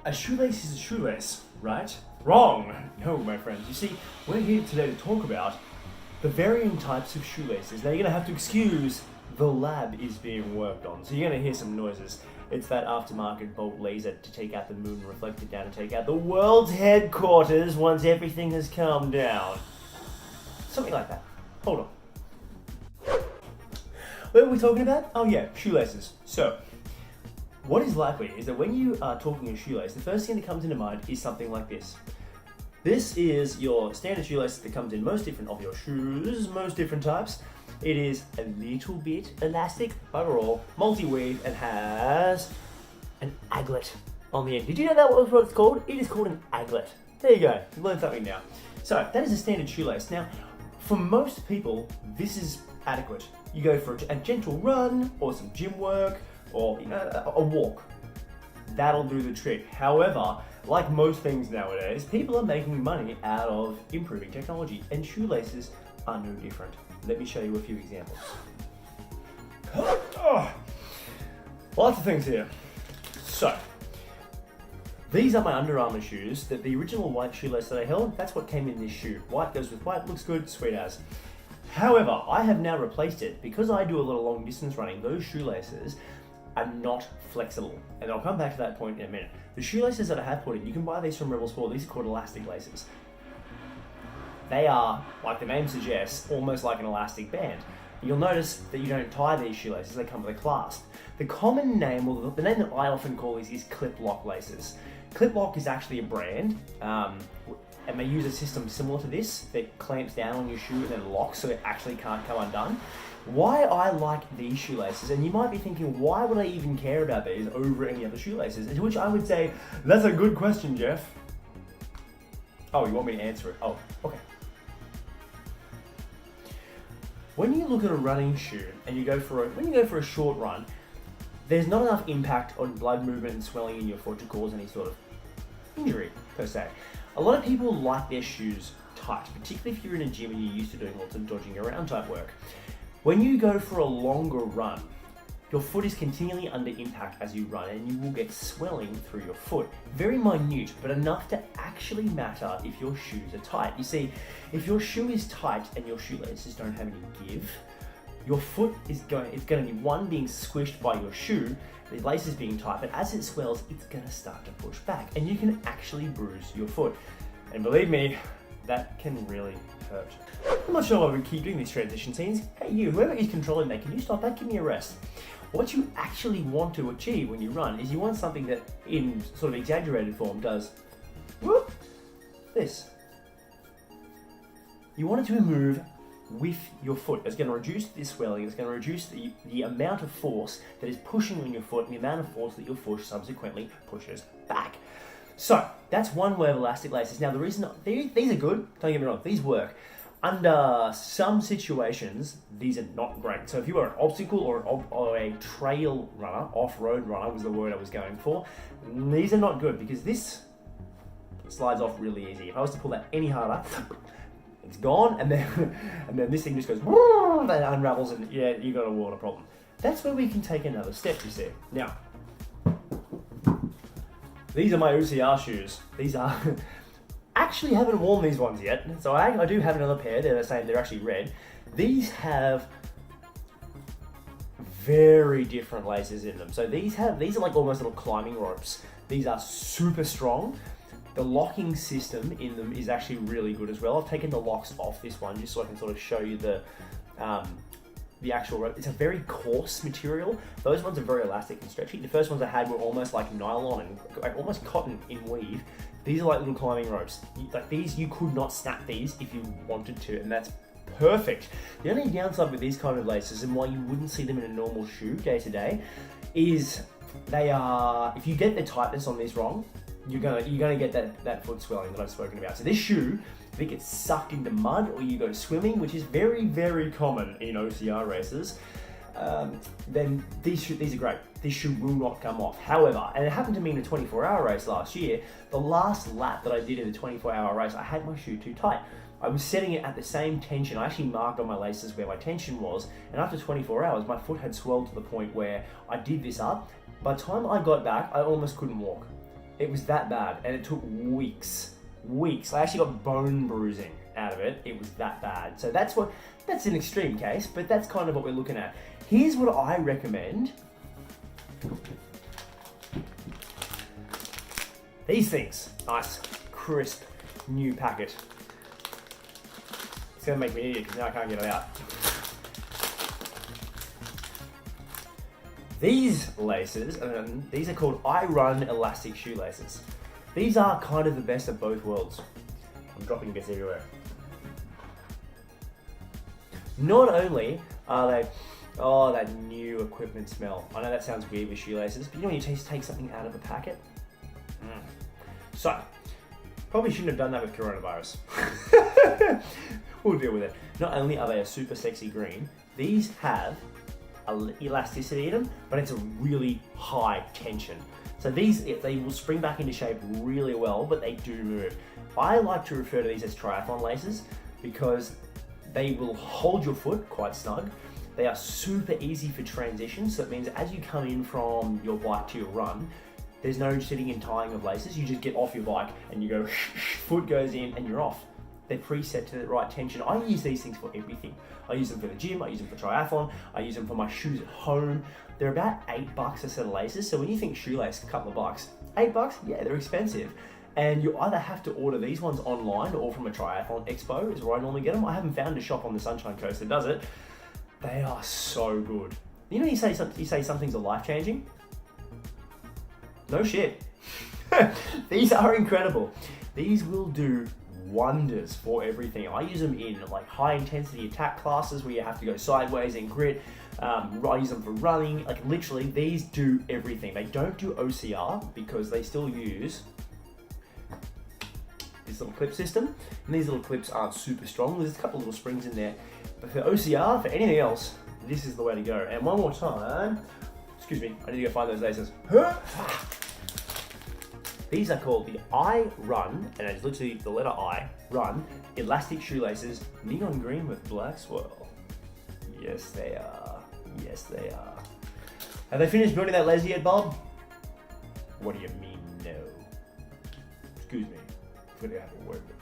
A shoelace is a shoelace, right? Wrong! No, my friends. You see, we're here today to talk about the varying types of shoelaces. Now, you're going to have to excuse the lab is being worked on, so you're going to hear some noises. It's that aftermarket bolt laser to take out the moon, reflect it down, and take out the world's headquarters once everything has calmed down. Something like that. Hold on. What were we talking about? Oh yeah, shoelaces. So, what is likely is that when you are talking a shoelace, the first thing that comes into mind is something like this. This is your standard shoelace that comes in most different of your shoes, most different types. It is a little bit elastic, bugger all, multi-weave, and has an aglet on the end. Did you know that was what it's called? It is called an aglet. There you go, you learned something now. So, that is a standard shoelace. Now, for most people, this is adequate. You go for a gentle run, or some gym work, or a walk. That'll do the trick. However, like most things nowadays, people are making money out of improving technology, and shoelaces are no different. Let me show you a few examples. Oh, lots of things here. So, these are my Under Armour shoes. The original white shoelace that I held, that's what came in this shoe. White goes with white, looks good, sweet as. However, I have now replaced it because I do a lot of long distance running. Those shoelaces are not flexible, and I'll come back to that point in a minute. The shoelaces that I have put in, you can buy these from Rebel Sport. These are called elastic laces. They are, like the name suggests, almost like an elastic band. You'll notice that you don't tie these shoelaces, they come with a clasp. The common name, or the name that I often call these, is clip lock laces. Clip lock is actually a brand, and they use a system similar to this that clamps down on your shoe and then locks so it actually can't come undone. Why I like these shoelaces, and you might be thinking, why would I even care about these over any other shoelaces? To which I would say, that's a good question, Jeff. Oh, you want me to answer it? Oh, okay. When you look at a running shoe and when you go for a short run, there's not enough impact on blood movement and swelling in your foot to cause any sort of injury, per se. A lot of people like their shoes tight, particularly if you're in a gym and you're used to doing lots of dodging around type work. When you go for a longer run, your foot is continually under impact as you run, and you will get swelling through your foot. Very minute, but enough to actually matter if your shoes are tight. You see, if your shoe is tight and your shoelaces don't have any give, your foot is going to be being squished by your shoe, the laces being tight, but as it swells, it's going to start to push back, and you can actually bruise your foot. And believe me, that can really hurt. I'm not sure why we keep doing these transition scenes. Hey you, whoever is controlling that, can you stop that? Give me a rest. What you actually want to achieve when you run is you want something that, in sort of exaggerated form, does whoop, this. You want it to move with your foot. It's going to reduce this swelling, it's going to reduce the amount of force that is pushing on your foot and the amount of force that your foot subsequently pushes back. So, that's one way of elastic laces. Now, the reason these are good, don't get me wrong, these work. Under some situations, these are not great. So if you are an obstacle or a trail runner, off-road runner was the word I was going for, these are not good because this slides off really easy. If I was to pull that any harder, it's gone, and then this thing just goes, and unravels, and yeah, you got a water problem. That's where we can take another step, you see. Now, these are my OCR shoes. These are... actually haven't worn these ones yet, so I do have another pair. They're the same, they're actually red. These have very different laces in them. So these are like almost little climbing ropes. These are super strong. The locking system in them is actually really good as well. I've taken the locks off this one just so I can sort of show you the actual rope. It's a very coarse material. Those ones are very elastic and stretchy. The first ones I had were almost like nylon and like almost cotton in weave. These are like little climbing ropes. Like these, you could not snap these if you wanted to, and that's perfect. The only downside with these kind of laces, and why you wouldn't see them in a normal shoe day to day, is they are, if you get the tightness on these wrong, you're gonna get that foot swelling that I've spoken about. So this shoe, if it gets sucked into mud or you go swimming, which is very, very common in OCR races, then these are great. This shoe will not come off. However, and it happened to me in a 24-hour race last year, the last lap that I did in the 24-hour race, I had my shoe too tight. I was setting it at the same tension. I actually marked on my laces where my tension was, and after 24 hours, my foot had swelled to the point where I did this up. By the time I got back, I almost couldn't walk. It was that bad, and it took weeks. I actually got bone bruising out of it. It was that bad. So that's an extreme case, but that's kind of what we're looking at. Here's what I recommend. These things, nice, crisp, new packet. It's gonna make me an idiot because now I can't get it out. These laces, these are called I Run elastic shoelaces. These are kind of the best of both worlds. I'm dropping bits everywhere. Not only are they, oh, that new equipment smell. I know that sounds weird with shoelaces, but you know when you take something out of a packet? So, probably shouldn't have done that with coronavirus. We'll deal with it. Not only are they a super sexy green, these have elasticity in them, but it's a really high tension. So these, they will spring back into shape really well, but they do move. I like to refer to these as triathlon laces because they will hold your foot quite snug. They are super easy for transition, so it means as you come in from your bike to your run, there's no sitting and tying of laces. You just get off your bike and you go, foot goes in and you're off. They're preset to the right tension. I use these things for everything. I use them for the gym, I use them for triathlon, I use them for my shoes at home. They're about $8 a set of laces. So when you think shoelace, a couple of bucks, $8, yeah, they're expensive. And you either have to order these ones online or from a triathlon expo is where I normally get them. I haven't found a shop on the Sunshine Coast that does it. They are so good. You know, you say some things are life-changing? No shit. These are incredible. These will do wonders for everything. I use them in like high intensity attack classes where you have to go sideways and grit. I use them for running. Like literally, these do everything. They don't do OCR because they still use this little clip system, and these little clips aren't super strong. There's a couple of little springs in there, but for OCR, for anything else, this is the way to go. And one more time, excuse me, I need to go find those laces. These are called the I Run, and it's literally the letter I, Run, elastic shoelaces, neon green with black swirl. Yes, they are. Yes, they are. Have they finished building that lazy yet, Bob? What do you mean, no? Excuse me. I'm gonna have a word with